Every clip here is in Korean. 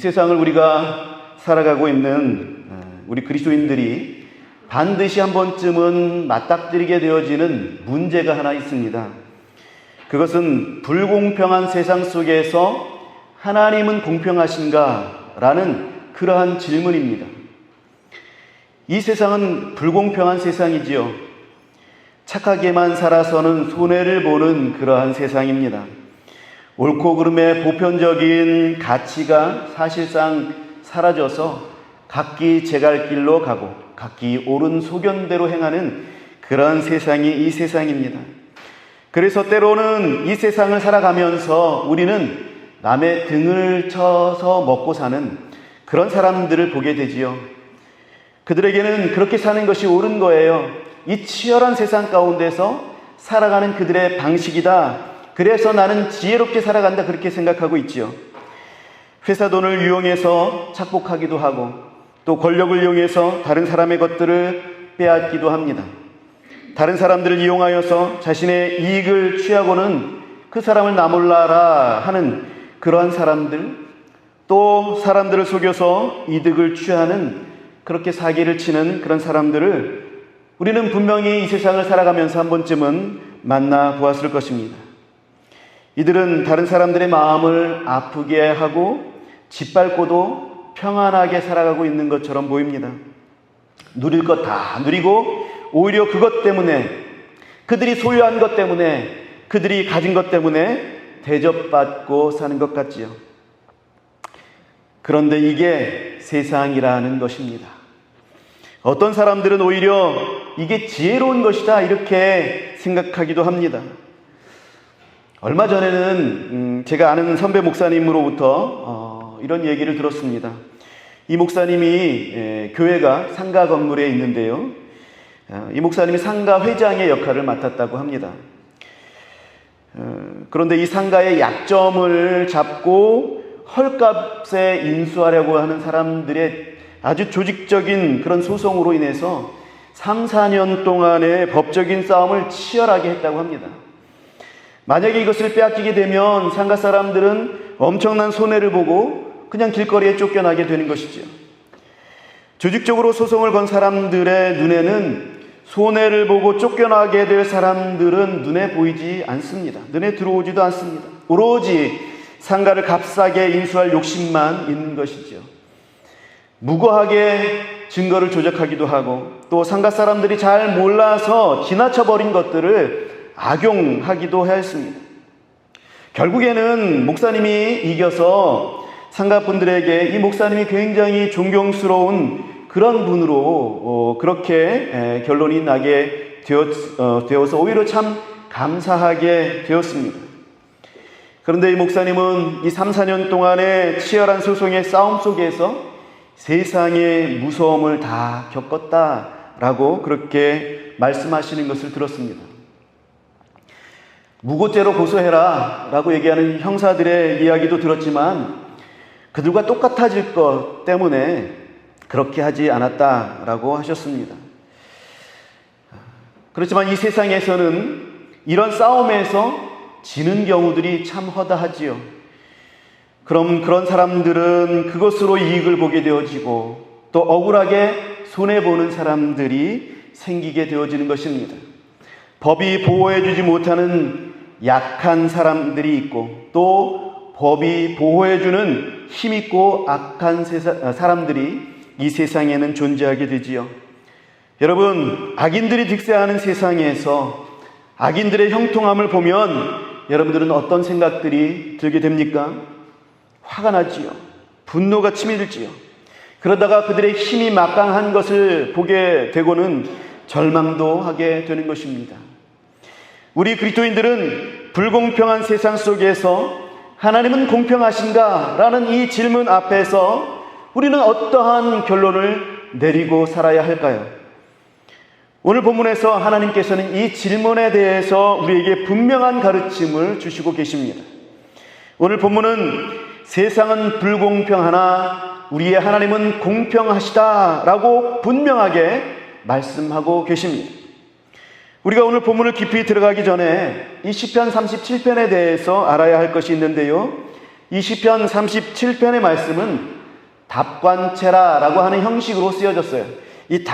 세상을 우리가 살아가고 있는 우리 그리스도인들이 반드시 한 번쯤은 맞닥뜨리게 되어지는 문제가 하나 있습니다. 그것은 불공평한 세상 속에서 하나님은 공평하신가? 라는 그러한 질문입니다. 이 세상은 불공평한 세상이지요. 착하게만 살아서는 손해를 보는 그러한 세상입니다. 옳고 그름의 보편적인 가치가 사실상 사라져서 각기 제갈 길로 가고 각기 옳은 소견대로 행하는 그러한 세상이 이 세상입니다. 그래서 때로는 이 세상을 살아가면서 우리는 남의 등을 쳐서 먹고 사는 그런 사람들을 보게 되지요. 그들에게는 그렇게 사는 것이 옳은 거예요. 이 치열한 세상 가운데서 살아가는 그들의 방식이다. 그래서 나는 지혜롭게 살아간다. 그렇게 생각하고 있지요. 회사 돈을 이용해서 착복하기도 하고 또 권력을 이용해서 다른 사람의 것들을 빼앗기도 합니다. 다른 사람들을 이용하여서 자신의 이익을 취하고는 그 사람을 나몰라라 하는 그러한 사람들, 또 사람들을 속여서 이득을 취하는 그렇게 사기를 치는 그런 사람들을 우리는 분명히 이 세상을 살아가면서 한 번쯤은 만나 보았을 것입니다. 이들은 다른 사람들의 마음을 아프게 하고 짓밟고도 평안하게 살아가고 있는 것처럼 보입니다. 누릴 것 다 누리고 오히려 그것 때문에, 그들이 소유한 것 때문에, 그들이 가진 것 때문에 대접받고 사는 것 같지요. 그런데 이게 세상이라는 것입니다. 어떤 사람들은 오히려 이게 지혜로운 것이다 이렇게 생각하기도 합니다. 얼마 전에는 제가 아는 선배 목사님으로부터 이런 얘기를 들었습니다. 이 목사님이 교회가 상가 건물에 있는데요. 이 목사님이 상가 회장의 역할을 맡았다고 합니다. 그런데 이 상가의 약점을 잡고 헐값에 인수하려고 하는 사람들의 아주 조직적인 그런 소송으로 인해서 3, 4년 동안의 법적인 싸움을 치열하게 했다고 합니다. 만약에 이것을 빼앗기게 되면 상가 사람들은 엄청난 손해를 보고 그냥 길거리에 쫓겨나게 되는 것이죠. 조직적으로 소송을 건 사람들의 눈에는 손해를 보고 쫓겨나게 될 사람들은 눈에 보이지 않습니다. 눈에 들어오지도 않습니다. 오로지 상가를 값싸게 인수할 욕심만 있는 것이죠. 무고하게 증거를 조작하기도 하고 또 상가 사람들이 잘 몰라서 지나쳐버린 것들을 악용하기도 했습니다. 결국에는 목사님이 이겨서 상가분들에게 이 목사님이 굉장히 존경스러운 그런 분으로 그렇게 결론이 나게 되어서 오히려 참 감사하게 되었습니다. 그런데 이 목사님은 이 3, 4년 동안의 치열한 소송의 싸움 속에서 세상의 무서움을 다 겪었다라고 그렇게 말씀하시는 것을 들었습니다. 무고죄로 고소해라 라고 얘기하는 형사들의 이야기도 들었지만 그들과 똑같아질 것 때문에 그렇게 하지 않았다라고 하셨습니다. 그렇지만 이 세상에서는 이런 싸움에서 지는 경우들이 참 허다하지요. 그럼 그런 사람들은 그것으로 이익을 보게 되어지고 또 억울하게 손해보는 사람들이 생기게 되어지는 것입니다. 법이 보호해주지 못하는 약한 사람들이 있고 또 법이 보호해주는 힘있고 악한 사람들이 이 세상에는 존재하게 되지요. 여러분, 악인들이 득세하는 세상에서 악인들의 형통함을 보면 여러분들은 어떤 생각들이 들게 됩니까? 화가 나지요. 분노가 치밀지요. 그러다가 그들의 힘이 막강한 것을 보게 되고는 절망도 하게 되는 것입니다. 우리 그리스도인들은 불공평한 세상 속에서 하나님은 공평하신가? 라는 이 질문 앞에서 우리는 어떠한 결론을 내리고 살아야 할까요? 오늘 본문에서 하나님께서는 이 질문에 대해서 우리에게 분명한 가르침을 주시고 계십니다. 오늘 본문은 세상은 불공평하나 우리의 하나님은 공평하시다라고 분명하게 말씀하고 계십니다. 우리가 오늘 본문을 깊이 들어가기 전에 이 시편 37편에 대해서 알아야 할 것이 있는데요. 이 시편 37편의 말씀은 답관체라라고 하는 형식으로 쓰여졌어요. 이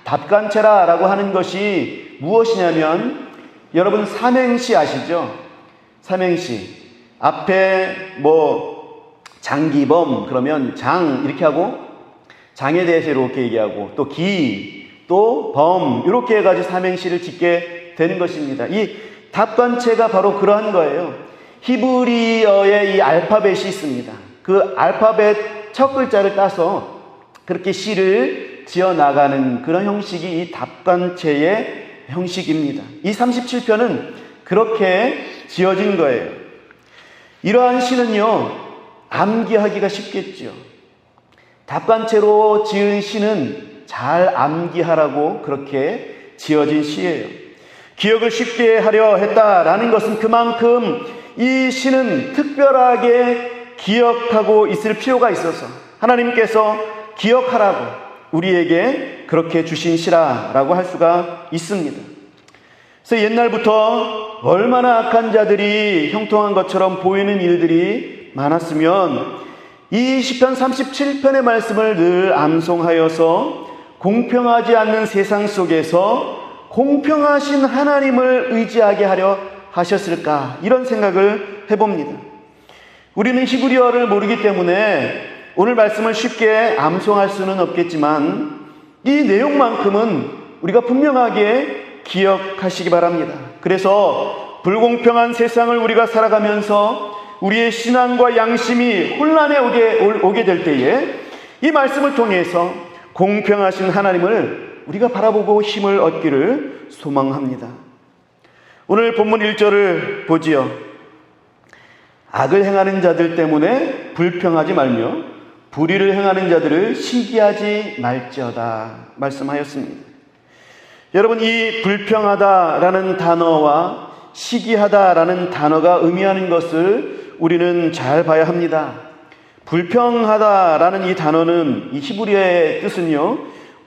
답관체라라고 하는 것이 무엇이냐면, 여러분 삼행시 아시죠? 삼행시. 앞에 장기범 그러면 장 이렇게 하고, 장에 대해서 이렇게 얘기하고, 또 기, 또 범 이렇게 해가지고 삼행시를 짓게 되는 것입니다. 이 답관체가 바로 그러한 거예요. 히브리어의 이 알파벳이 있습니다. 그 알파벳 첫 글자를 따서 그렇게 시를 지어나가는 그런 형식이 이 답관체의 형식입니다. 이 37편은 그렇게 지어진 거예요. 이러한 시는요, 암기하기가 쉽겠죠. 답관체로 지은 시는 잘 암기하라고 그렇게 지어진 시예요. 기억을 쉽게 하려 했다라는 것은 그만큼 이 시는 특별하게 기억하고 있을 필요가 있어서 하나님께서 기억하라고 우리에게 그렇게 주신 시라라고 할 수가 있습니다. 그래서 옛날부터 얼마나 악한 자들이 형통한 것처럼 보이는 일들이 많았으면 이 시편 37편의 말씀을 늘 암송하여서 공평하지 않는 세상 속에서 공평하신 하나님을 의지하게 하려 하셨을까, 이런 생각을 해봅니다. 우리는 히브리어를 모르기 때문에 오늘 말씀을 쉽게 암송할 수는 없겠지만 이 내용만큼은 우리가 분명하게 기억하시기 바랍니다. 그래서 불공평한 세상을 우리가 살아가면서 우리의 신앙과 양심이 혼란에 오게 될 때에 이 말씀을 통해서 공평하신 하나님을 우리가 바라보고 힘을 얻기를 소망합니다. 오늘 본문 1절을 보지요. 악을 행하는 자들 때문에 불평하지 말며 불의를 행하는 자들을 시기하지 말지어다 말씀하였습니다. 여러분, 이 불평하다라는 단어와 시기하다라는 단어가 의미하는 것을 우리는 잘 봐야 합니다. 불평하다라는 이 단어는, 이 히브리어의 뜻은요,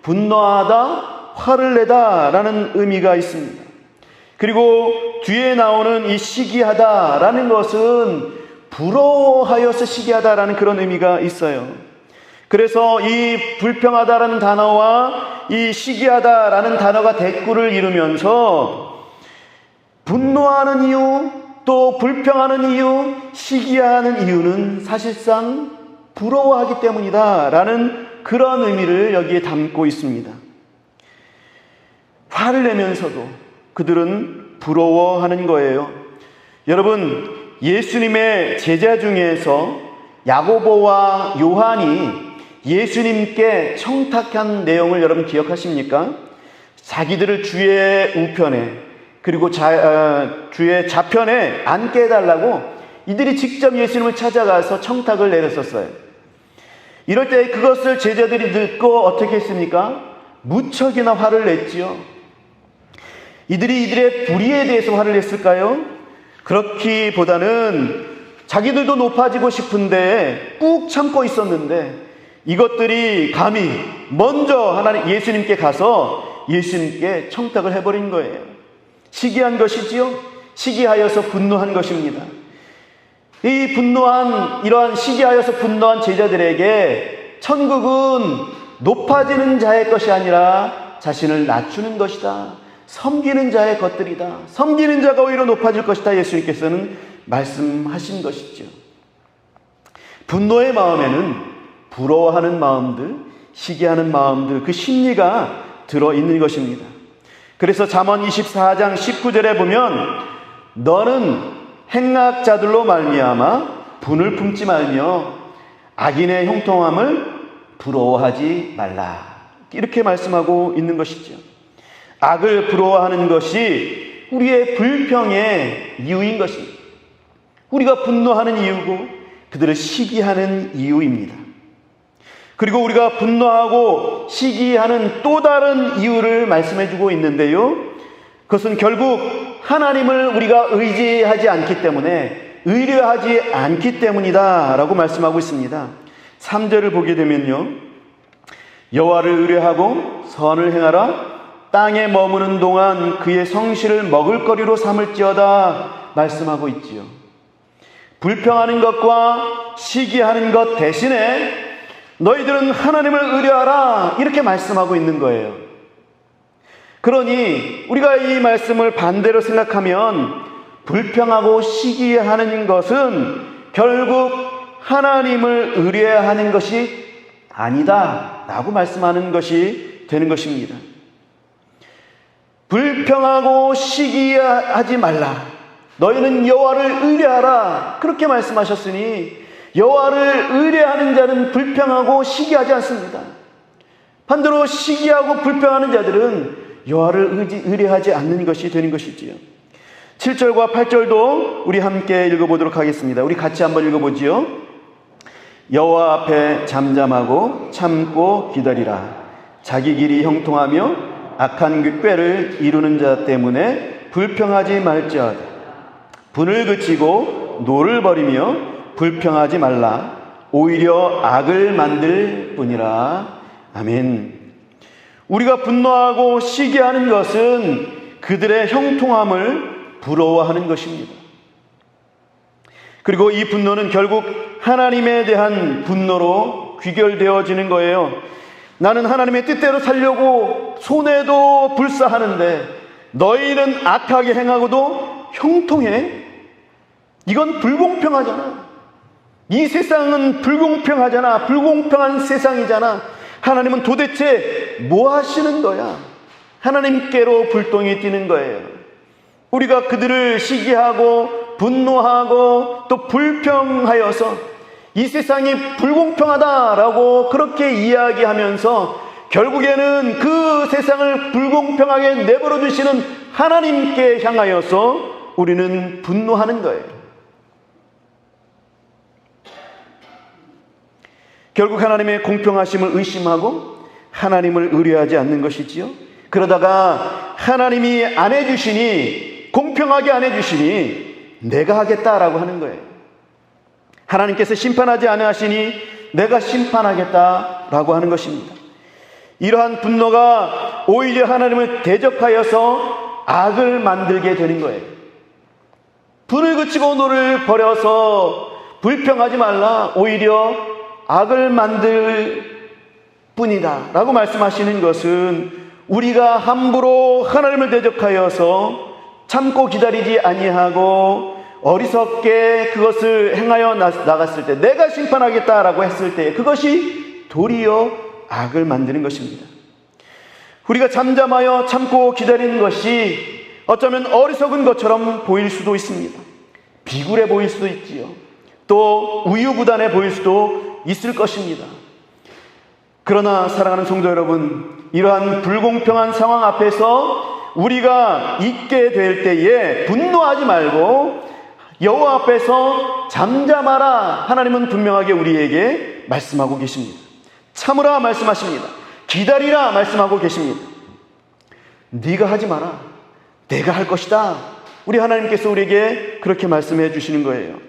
분노하다, 화를 내다라는 의미가 있습니다. 그리고 뒤에 나오는 이 시기하다라는 것은 부러워하여서 시기하다라는 그런 의미가 있어요. 그래서 이 불평하다라는 단어와 이 시기하다라는 단어가 대꾸를 이루면서 분노하는 이유, 또 불평하는 이유, 시기하는 이유는 사실상 부러워하기 때문이다 라는 그런 의미를 여기에 담고 있습니다. 화를 내면서도 그들은 부러워하는 거예요. 여러분, 예수님의 제자 중에서 야고보와 요한이 예수님께 청탁한 내용을 여러분 기억하십니까? 자기들을 주의 우편에, 그리고 주의 좌편에 앉게 해달라고 이들이 직접 예수님을 찾아가서 청탁을 내렸었어요. 이럴 때 그것을 제자들이 듣고 어떻게 했습니까? 무척이나 화를 냈지요. 이들의 불의에 대해서 화를 냈을까요? 그렇기보다는 자기들도 높아지고 싶은데 꾹 참고 있었는데 이것들이 감히 먼저 예수님께 가서 예수님께 청탁을 해버린 거예요. 시기한 것이지요. 시기하여서 분노한 것입니다. 이러한 시기하여서 분노한 제자들에게 천국은 높아지는 자의 것이 아니라 자신을 낮추는 것이다, 섬기는 자의 것들이다, 섬기는 자가 오히려 높아질 것이다, 예수님께서는 말씀하신 것이죠. 분노의 마음에는 부러워하는 마음들, 시기하는 마음들, 그 심리가 들어있는 것입니다. 그래서 잠언 24장 19절에 보면 너는 행악자들로 말미암아 분을 품지 말며 악인의 형통함을 부러워하지 말라, 이렇게 말씀하고 있는 것이죠. 악을 부러워하는 것이 우리의 불평의 이유인 것입니다. 우리가 분노하는 이유고 그들을 시기하는 이유입니다. 그리고 우리가 분노하고 시기하는 또 다른 이유를 말씀해주고 있는데요, 그것은 결국 하나님을 우리가 의지하지 않기 때문에, 의뢰하지 않기 때문이다 라고 말씀하고 있습니다. 3절을 보게 되면요, 여호와를 의뢰하고 선을 행하라, 땅에 머무는 동안 그의 성실을 먹을거리로 삼을지어다 말씀하고 있지요. 불평하는 것과 시기하는 것 대신에 너희들은 하나님을 의뢰하라, 이렇게 말씀하고 있는 거예요. 그러니 우리가 이 말씀을 반대로 생각하면 불평하고 시기하는 것은 결국 하나님을 의뢰하는 것이 아니다 라고 말씀하는 것이 되는 것입니다. 불평하고 시기하지 말라, 너희는 여호와를 의뢰하라, 그렇게 말씀하셨으니 여호와를 의뢰하는 자는 불평하고 시기하지 않습니다. 반대로 시기하고 불평하는 자들은 여호와를 의뢰하지 않는 것이 되는 것이지요. 7절과 8절도 우리 함께 읽어보도록 하겠습니다. 우리 같이 한번 읽어보지요. 여호와 앞에 잠잠하고 참고 기다리라. 자기 길이 형통하며 악한 꾀를 이루는 자 때문에 불평하지 말지어다. 분을 그치고 노를 버리며 불평하지 말라. 오히려 악을 만들 뿐이라. 아멘. 우리가 분노하고 시기하는 것은 그들의 형통함을 부러워하는 것입니다. 그리고 이 분노는 결국 하나님에 대한 분노로 귀결되어지는 거예요. 나는 하나님의 뜻대로 살려고 손해도 불사하는데 너희는 악하게 행하고도 형통해? 이건 불공평하잖아. 이 세상은 불공평하잖아. 불공평한 세상이잖아. 하나님은 도대체 뭐 하시는 거야? 하나님께로 불똥이 튀는 거예요. 우리가 그들을 시기하고 분노하고 또 불평하여서 이 세상이 불공평하다라고 그렇게 이야기하면서 결국에는 그 세상을 불공평하게 내버려 두시는 하나님께 향하여서 우리는 분노하는 거예요. 결국 하나님의 공평하심을 의심하고 하나님을 의뢰하지 않는 것이지요. 그러다가 하나님이 안 해주시니, 공평하게 안 해주시니 내가 하겠다라고 하는 거예요. 하나님께서 심판하지 아니하시니 내가 심판하겠다라고 하는 것입니다. 이러한 분노가 오히려 하나님을 대적하여서 악을 만들게 되는 거예요. 불을 그치고 노를 버려서 불평하지 말라, 오히려 악을 만들 뿐이다 라고 말씀하시는 것은 우리가 함부로 하나님을 대적하여서 참고 기다리지 아니하고 어리석게 그것을 행하여 나갔을 때, 내가 심판하겠다라고 했을 때 그것이 도리어 악을 만드는 것입니다. 우리가 잠잠하여 참고 기다리는 것이 어쩌면 어리석은 것처럼 보일 수도 있습니다. 비굴해 보일 수도 있지요. 또 우유부단해 보일 수도 있을 것입니다. 그러나 사랑하는 성도 여러분, 이러한 불공평한 상황 앞에서 우리가 있게 될 때에 분노하지 말고 여호와 앞에서 잠잠하라, 하나님은 분명하게 우리에게 말씀하고 계십니다. 참으라 말씀하십니다. 기다리라 말씀하고 계십니다. 네가 하지 마라, 내가 할 것이다. 우리 하나님께서 우리에게 그렇게 말씀해 주시는 거예요.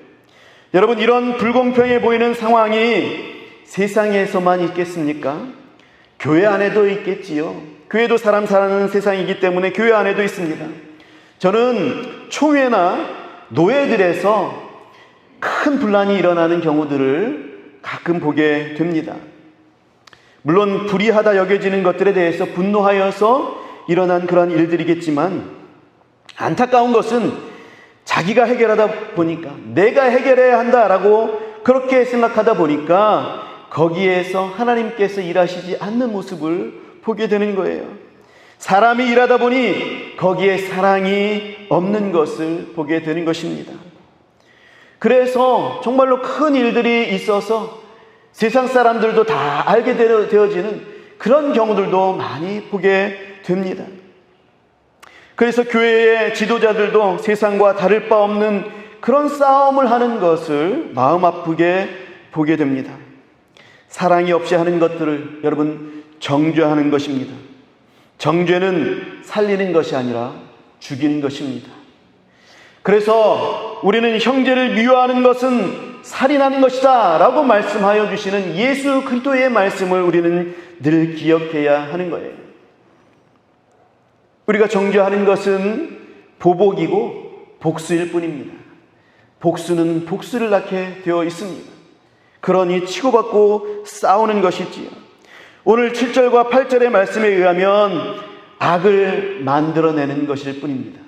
여러분, 이런 불공평해 보이는 상황이 세상에서만 있겠습니까? 교회 안에도 있겠지요. 교회도 사람 사는 세상이기 때문에 교회 안에도 있습니다. 저는 총회나 노예들에서 큰 분란이 일어나는 경우들을 가끔 보게 됩니다. 물론 불의하다 여겨지는 것들에 대해서 분노하여서 일어난 그러한 일들이겠지만, 안타까운 것은 자기가 해결하다 보니까, 내가 해결해야 한다라고 그렇게 생각하다 보니까 거기에서 하나님께서 일하시지 않는 모습을 보게 되는 거예요. 사람이 일하다 보니 거기에 사랑이 없는 것을 보게 되는 것입니다. 그래서 정말로 큰 일들이 있어서 세상 사람들도 다 알게 되어지는 그런 경우들도 많이 보게 됩니다. 그래서 교회의 지도자들도 세상과 다를 바 없는 그런 싸움을 하는 것을 마음 아프게 보게 됩니다. 사랑이 없이 하는 것들을 여러분 정죄하는 것입니다. 정죄는 살리는 것이 아니라 죽이는 것입니다. 그래서 우리는 형제를 미워하는 것은 살인하는 것이다 라고 말씀하여 주시는 예수 그리스도의 말씀을 우리는 늘 기억해야 하는 거예요. 우리가 정죄하는 것은 보복이고 복수일 뿐입니다. 복수는 복수를 낳게 되어 있습니다. 그러니 치고받고 싸우는 것이지요. 오늘 7절과 8절의 말씀에 의하면 악을 만들어내는 것일 뿐입니다.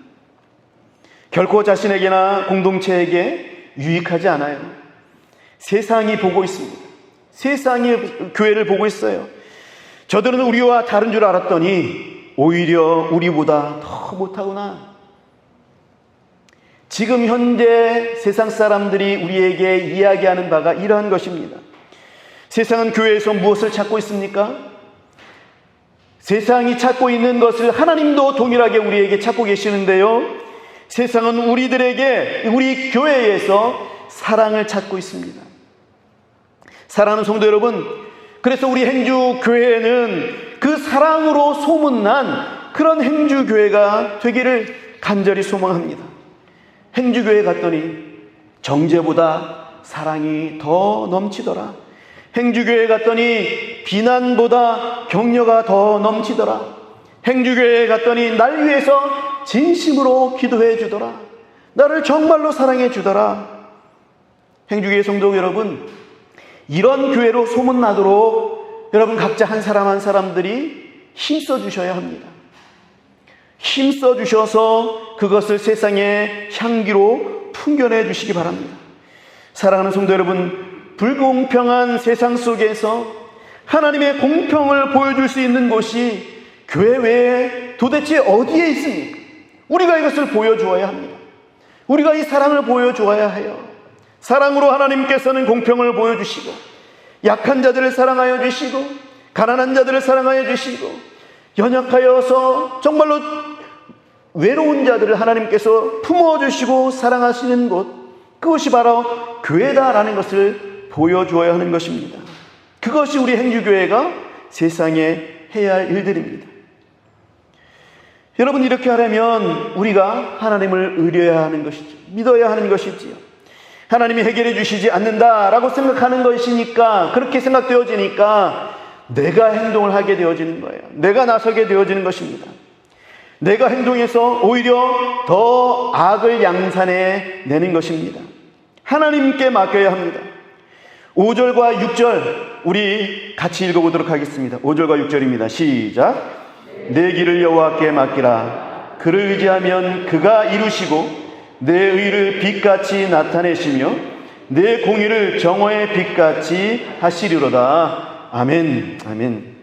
결코 자신에게나 공동체에게 유익하지 않아요. 세상이 보고 있습니다. 세상이 교회를 보고 있어요. 저들은 우리와 다른 줄 알았더니 오히려 우리보다 더 못하구나. 지금 현재 세상 사람들이 우리에게 이야기하는 바가 이러한 것입니다. 세상은 교회에서 무엇을 찾고 있습니까? 세상이 찾고 있는 것을 하나님도 동일하게 우리에게 찾고 계시는데요, 세상은 우리 교회에서 사랑을 찾고 있습니다. 사랑하는 성도 여러분, 그래서 우리 행주교회는 그 사랑으로 소문난 그런 행주교회가 되기를 간절히 소망합니다. 행주교회 갔더니 정죄보다 사랑이 더 넘치더라. 행주교회 갔더니 비난보다 격려가 더 넘치더라. 행주교회에 갔더니 날 위해서 진심으로 기도해 주더라. 나를 정말로 사랑해 주더라. 행주교회 성도 여러분, 이런 교회로 소문나도록 여러분 각자 한 사람 한 사람들이 힘써 주셔야 합니다. 힘써 주셔서 그것을 세상의 향기로 풍겨내 주시기 바랍니다. 사랑하는 성도 여러분, 불공평한 세상 속에서 하나님의 공평을 보여줄 수 있는 곳이 교회 외에 도대체 어디에 있습니까? 우리가 이것을 보여주어야 합니다. 우리가 이 사랑을 보여주어야 해요. 사랑으로 하나님께서는 공평을 보여주시고, 약한 자들을 사랑하여 주시고, 가난한 자들을 사랑하여 주시고, 연약하여서 정말로 외로운 자들을 하나님께서 품어주시고 사랑하시는 곳, 그것이 바로 교회다라는 것을 보여주어야 하는 것입니다. 그것이 우리 행주교회가 세상에 해야 할 일들입니다. 여러분, 이렇게 하려면 우리가 하나님을 의뢰해야 하는 것이죠. 믿어야 하는 것이지요. 하나님이 해결해 주시지 않는다라고 생각하는 것이니까, 그렇게 생각되어지니까 내가 행동을 하게 되어지는 거예요. 내가 나서게 되어지는 것입니다. 내가 행동해서 오히려 더 악을 양산해 내는 것입니다. 하나님께 맡겨야 합니다. 5절과 6절 우리 같이 읽어보도록 하겠습니다. 5절과 6절입니다. 시작. 내 길을 여호와께 맡기라. 그를 의지하면 그가 이루시고 내 의를 빛같이 나타내시며 내 공의를 정오의 빛같이 하시리로다. 아멘. 아멘.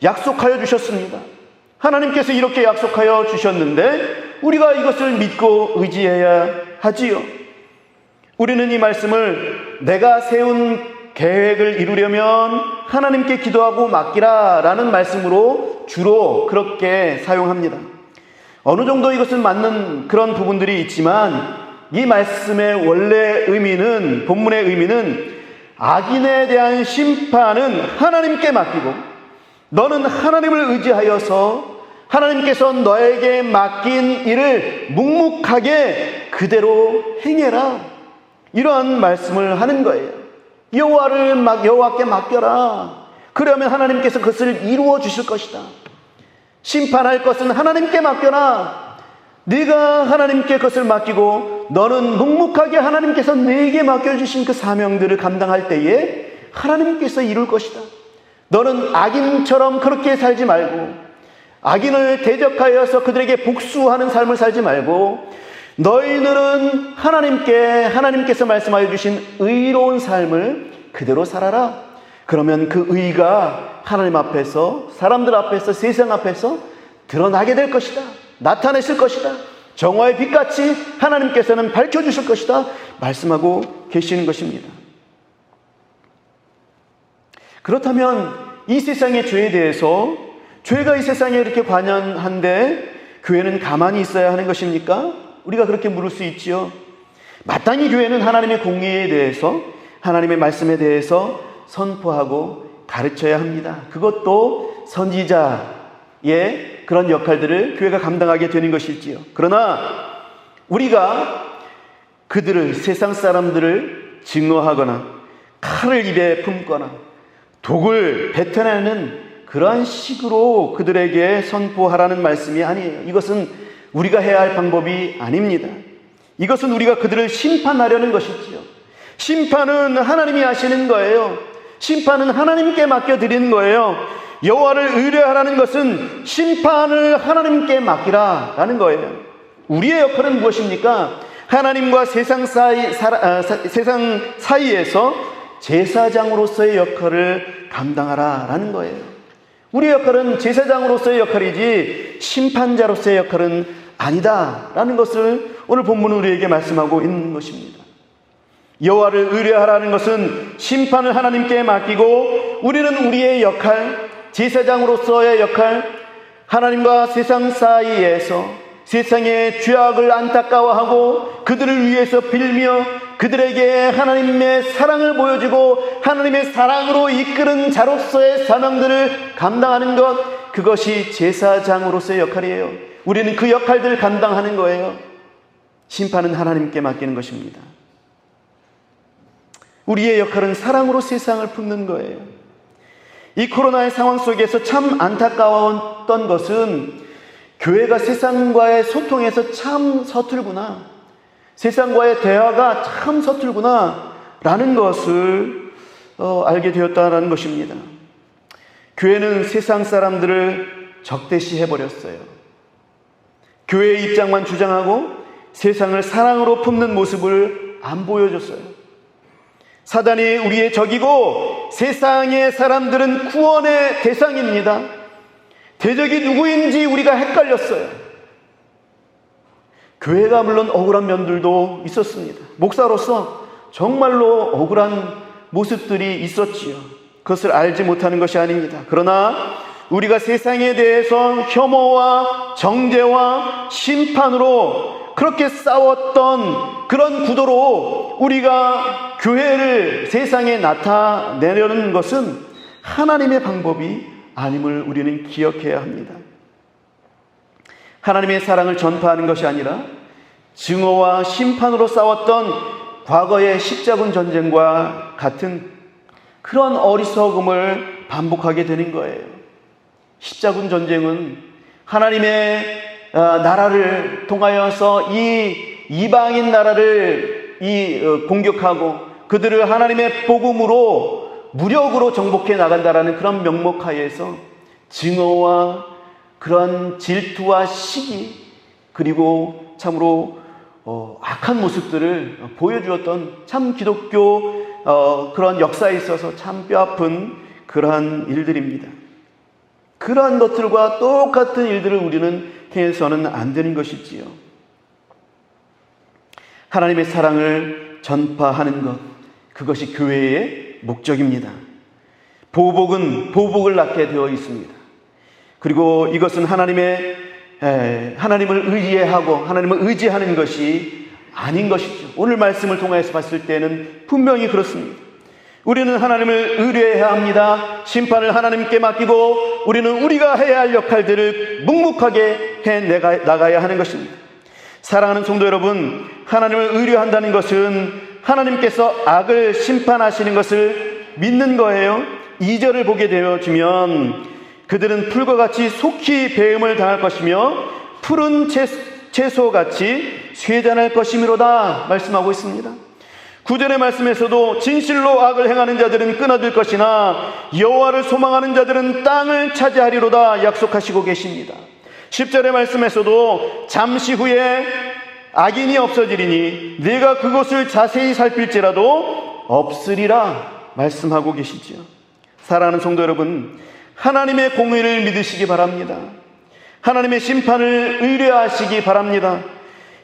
약속하여 주셨습니다. 하나님께서 이렇게 약속하여 주셨는데 우리가 이것을 믿고 의지해야 하지요. 우리는 이 말씀을 내가 세운 계획을 이루려면 하나님께 기도하고 맡기라 라는 말씀으로 주로 그렇게 사용합니다. 어느 정도 이것은 맞는 그런 부분들이 있지만, 이 말씀의 원래 의미는, 본문의 의미는 악인에 대한 심판은 하나님께 맡기고 너는 하나님을 의지하여서 하나님께서 너에게 맡긴 일을 묵묵하게 그대로 행해라, 이러한 말씀을 하는 거예요. 여호와께 맡겨라. 그러면 하나님께서 그것을 이루어 주실 것이다. 심판할 것은 하나님께 맡겨라. 네가 하나님께 그것을 맡기고 너는 묵묵하게 하나님께서 네게 맡겨주신 그 사명들을 감당할 때에 하나님께서 이룰 것이다. 너는 악인처럼 그렇게 살지 말고, 악인을 대적하여서 그들에게 복수하는 삶을 살지 말고, 너희들은 하나님께서 말씀하여 주신 의로운 삶을 그대로 살아라. 그러면 그 의가 하나님 앞에서, 사람들 앞에서, 세상 앞에서 드러나게 될 것이다. 나타내실 것이다. 정화의 빛같이 하나님께서는 밝혀주실 것이다. 말씀하고 계시는 것입니다. 그렇다면 이 세상의 죄에 대해서, 죄가 이 세상에 이렇게 관연한데 교회는 가만히 있어야 하는 것입니까? 우리가 그렇게 물을 수 있지요. 마땅히 교회는 하나님의 공의에 대해서, 하나님의 말씀에 대해서 선포하고 가르쳐야 합니다. 그것도 선지자의 그런 역할들을 교회가 감당하게 되는 것일지요. 그러나 우리가 그들을, 세상 사람들을 증오하거나 칼을 입에 품거나 독을 뱉어내는 그러한 식으로 그들에게 선포하라는 말씀이 아니에요. 이것은 우리가 해야 할 방법이 아닙니다. 이것은 우리가 그들을 심판하려는 것이지요. 심판은 하나님이 하시는 거예요. 심판은 하나님께 맡겨드리는 거예요. 여호와를 의뢰하라는 것은 심판을 하나님께 맡기라라는 거예요. 우리의 역할은 무엇입니까? 하나님과 세상 사이에서 제사장으로서의 역할을 감당하라라는 거예요. 우리의 역할은 제사장으로서의 역할이지 심판자로서의 역할은 아니다라는 것을 오늘 본문은 우리에게 말씀하고 있는 것입니다. 여호와를 의뢰하라는 것은 심판을 하나님께 맡기고 우리는 우리의 역할, 제사장으로서의 역할, 하나님과 세상 사이에서 세상의 죄악을 안타까워하고 그들을 위해서 빌며 그들에게 하나님의 사랑을 보여주고 하나님의 사랑으로 이끄는 자로서의 사명들을 감당하는 것, 그것이 제사장으로서의 역할이에요. 우리는 그 역할들을 감당하는 거예요. 심판은 하나님께 맡기는 것입니다. 우리의 역할은 사랑으로 세상을 품는 거예요. 이 코로나의 상황 속에서 참 안타까웠던 것은 교회가 세상과의 소통에서 참 서툴구나, 세상과의 대화가 참 서툴구나 라는 것을 알게 되었다는 것입니다. 교회는 세상 사람들을 적대시해버렸어요. 교회의 입장만 주장하고 세상을 사랑으로 품는 모습을 안 보여줬어요. 사단이 우리의 적이고 세상의 사람들은 구원의 대상입니다. 대적이 누구인지 우리가 헷갈렸어요. 교회가 물론 억울한 면들도 있었습니다. 목사로서 정말로 억울한 모습들이 있었지요. 그것을 알지 못하는 것이 아닙니다. 그러나 우리가 세상에 대해서 혐오와 정죄와 심판으로 그렇게 싸웠던 그런 구도로 우리가 교회를 세상에 나타내려는 것은 하나님의 방법이 아님을 우리는 기억해야 합니다. 하나님의 사랑을 전파하는 것이 아니라 증오와 심판으로 싸웠던 과거의 십자군 전쟁과 같은 그런 어리석음을 반복하게 되는 거예요. 십자군 전쟁은 하나님의 나라를 통하여서 이 이방인 나라를 공격하고 그들을 하나님의 복음으로 무력으로 정복해 나간다라는 그런 명목하에서 증오와 그런 질투와 시기 그리고 참으로 악한 모습들을 보여주었던 참 기독교 그런 역사에 있어서 참 뼈아픈 그러한 일들입니다. 그러한 것들과 똑같은 일들을 우리는 해서는 안 되는 것이지요. 하나님의 사랑을 전파하는 것, 그것이 교회의 목적입니다. 보복은 보복을 낳게 되어 있습니다. 그리고 이것은 하나님을 의지하고 하나님을 의지하는 것이 아닌 것이죠. 오늘 말씀을 통해서 봤을 때는 분명히 그렇습니다. 우리는 하나님을 의뢰해야 합니다. 심판을 하나님께 맡기고 우리는 우리가 해야 할 역할들을 묵묵하게 해나가야 하는 것입니다. 사랑하는 성도 여러분, 하나님을 의뢰한다는 것은 하나님께서 악을 심판하시는 것을 믿는 거예요. 2절을 보게 되어지면 그들은 풀과 같이 속히 배임을 당할 것이며 푸른 채소같이 쇠잔할 것이미로다 말씀하고 있습니다. 9절의 말씀에서도 진실로 악을 행하는 자들은 끊어질 것이나 여호와를 소망하는 자들은 땅을 차지하리로다 약속하시고 계십니다. 10절의 말씀에서도 잠시 후에 악인이 없어지리니 네가 그것을 자세히 살필지라도 없으리라 말씀하고 계시지요. 사랑하는 성도 여러분, 하나님의 공의를 믿으시기 바랍니다. 하나님의 심판을 의뢰하시기 바랍니다.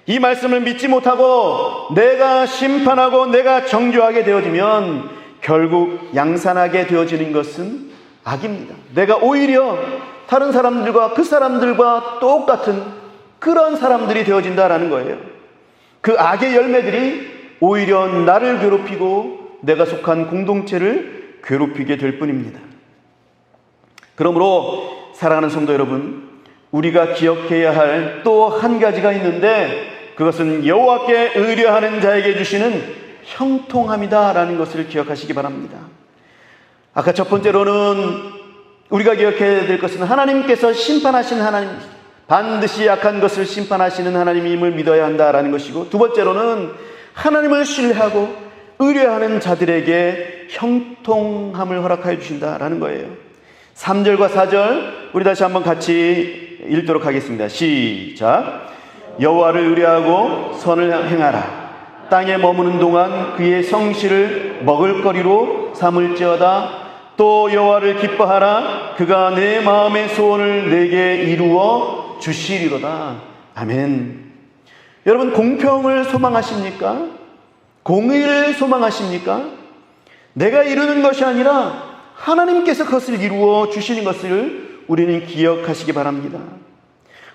이 말씀을 믿지 못하고 내가 심판하고 내가 정죄하게 되어지면 결국 양산하게 되어지는 것은 악입니다. 내가 오히려 다른 사람들과 그 사람들과 똑같은 그런 사람들이 되어진다라는 거예요. 그 악의 열매들이 오히려 나를 괴롭히고 내가 속한 공동체를 괴롭히게 될 뿐입니다. 그러므로 사랑하는 성도 여러분, 우리가 기억해야 할 또 한 가지가 있는데 그것은 여호와께 의뢰하는 자에게 주시는 형통함이다라는 것을 기억하시기 바랍니다. 아까 첫 번째로는 우리가 기억해야 될 것은 하나님께서 심판하신 하나님, 반드시 약한 것을 심판하시는 하나님임을 믿어야 한다라는 것이고, 두 번째로는 하나님을 신뢰하고 의뢰하는 자들에게 형통함을 허락하여 주신다라는 거예요. 3절과 4절 우리 다시 한번 같이 읽도록 하겠습니다. 시작. 여호와를 의뢰하고 선을 행하라. 땅에 머무는 동안 그의 성실을 먹을거리로 삼을지어다. 또 여호와를 기뻐하라. 그가 내 마음의 소원을 내게 이루어 주시리로다. 아멘. 여러분, 공평을 소망하십니까? 공의를 소망하십니까? 내가 이루는 것이 아니라 하나님께서 그것을 이루어 주시는 것을 우리는 기억하시기 바랍니다.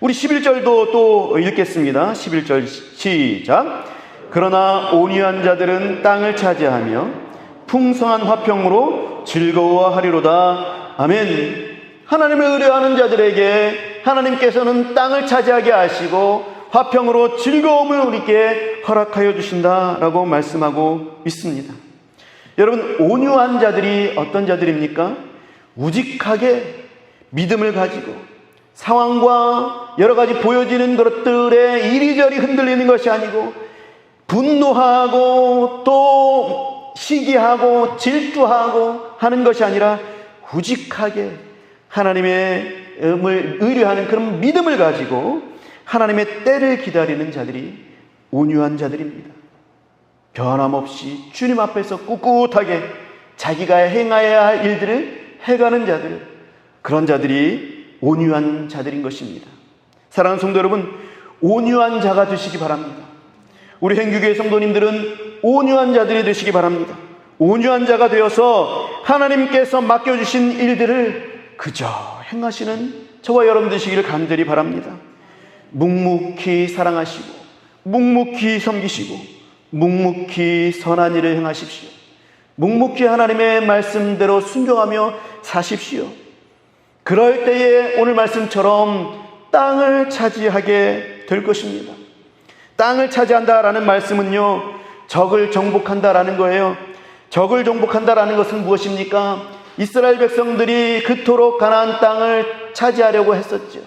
우리 11절도 또 읽겠습니다. 11절 시작. 그러나 온유한 자들은 땅을 차지하며 풍성한 화평으로 즐거워하리로다. 아멘. 하나님을 의뢰하는 자들에게 하나님께서는 땅을 차지하게 하시고 화평으로 즐거움을 우리에게 허락하여 주신다라고 말씀하고 있습니다. 여러분, 온유한 자들이 어떤 자들입니까? 우직하게 믿음을 가지고 상황과 여러 가지 보여지는 것들에 이리저리 흔들리는 것이 아니고, 분노하고 또 시기하고 질투하고 하는 것이 아니라 우직하게 하나님의 의뢰하는 그런 믿음을 가지고 하나님의 때를 기다리는 자들이 온유한 자들입니다. 변함없이 주님 앞에서 꿋꿋하게 자기가 행해야 할 일들을 해가는 자들, 그런 자들이 온유한 자들인 것입니다. 사랑하는 성도 여러분, 온유한 자가 되시기 바랍니다. 우리 행규교회 성도님들은 온유한 자들이 되시기 바랍니다. 온유한 자가 되어서 하나님께서 맡겨주신 일들을 그저 행하시는 저와 여러분 되시기를 간절히 바랍니다. 묵묵히 사랑하시고 묵묵히 섬기시고 묵묵히 선한 일을 행하십시오. 묵묵히 하나님의 말씀대로 순종하며 사십시오. 그럴 때에 오늘 말씀처럼 땅을 차지하게 될 것입니다. 땅을 차지한다라는 말씀은요, 적을 정복한다라는 거예요. 적을 정복한다라는 것은 무엇입니까? 이스라엘 백성들이 그토록 가나안 땅을 차지하려고 했었죠.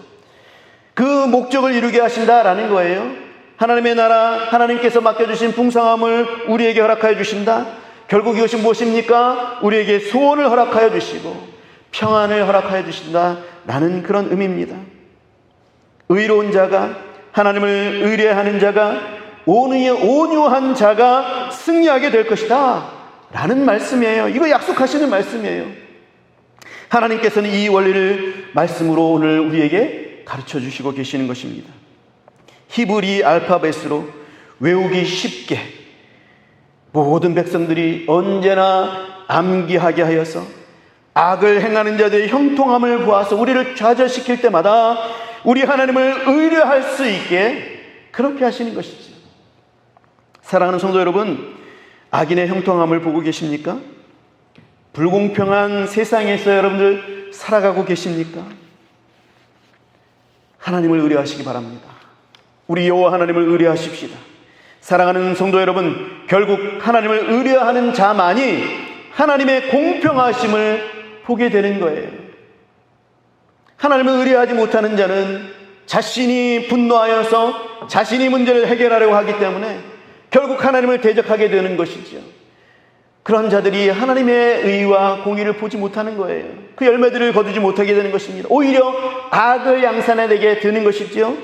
그 목적을 이루게 하신다라는 거예요. 하나님의 나라, 하나님께서 맡겨주신 풍성함을 우리에게 허락하여 주신다. 결국 이것이 무엇입니까? 우리에게 소원을 허락하여 주시고 평안을 허락하여 주신다라는 그런 의미입니다. 의로운 자가, 하나님을 의뢰하는 자가, 온유한 자가 승리하게 될 것이다 라는 말씀이에요. 이거 약속하시는 말씀이에요. 하나님께서는 이 원리를 말씀으로 오늘 우리에게 가르쳐 주시고 계시는 것입니다. 히브리 알파벳으로 외우기 쉽게 모든 백성들이 언제나 암기하게 하여서 악을 행하는 자들의 형통함을 보아서 우리를 좌절시킬 때마다 우리 하나님을 의뢰할 수 있게 그렇게 하시는 것이죠. 사랑하는 성도 여러분, 악인의 형통함을 보고 계십니까? 불공평한 세상에서 여러분들 살아가고 계십니까? 하나님을 의뢰하시기 바랍니다. 우리 여호와 하나님을 의뢰하십시다. 사랑하는 성도 여러분, 결국 하나님을 의뢰하는 자만이 하나님의 공평하심을 보게 되는 거예요. 하나님을 의뢰하지 못하는 자는 자신이 분노하여서 자신이 문제를 해결하려고 하기 때문에 결국 하나님을 대적하게 되는 것이죠. 그런 자들이 하나님의 의와 공의를 보지 못하는 거예요. 그 열매들을 거두지 못하게 되는 것입니다. 오히려 악을 양산해내게 되는 것이죠.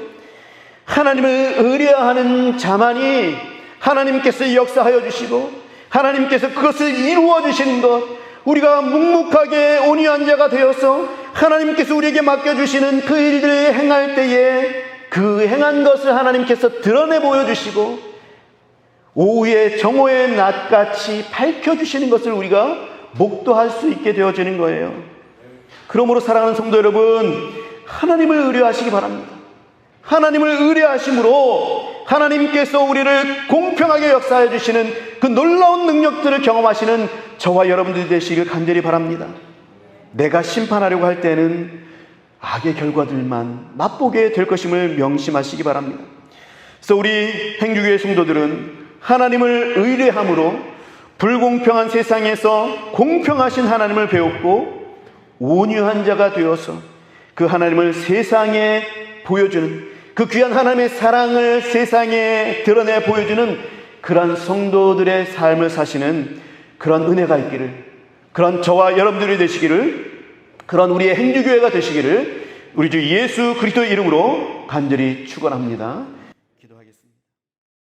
하나님을 의뢰하는 자만이 하나님께서 역사하여 주시고 하나님께서 그것을 이루어 주시는 것, 우리가 묵묵하게 온유한 자가 되어서 하나님께서 우리에게 맡겨주시는 그 일들을 행할 때에 그 행한 것을 하나님께서 드러내 보여주시고 오후에 정오의 낮같이 밝혀주시는 것을 우리가 목도할 수 있게 되어지는 거예요. 그러므로 사랑하는 성도 여러분, 하나님을 의뢰하시기 바랍니다. 하나님을 의뢰하심으로 하나님께서 우리를 공평하게 역사해 주시는 그 놀라운 능력들을 경험하시는 저와 여러분들이 되시길 간절히 바랍니다. 내가 심판하려고 할 때는 악의 결과들만 맛보게 될 것임을 명심하시기 바랍니다. 그래서 우리 행주교회 성도들은 하나님을 의뢰함으로 불공평한 세상에서 공평하신 하나님을 배웠고 온유한 자가 되어서 그 하나님을 세상에 보여주는, 그 귀한 하나님의 사랑을 세상에 드러내 보여주는 그런 성도들의 삶을 사시는 그런 은혜가 있기를, 그런 저와 여러분들이 되시기를, 그런 우리의 행주교회가 되시기를 우리 주 예수 그리스도의 이름으로 간절히 축원합니다.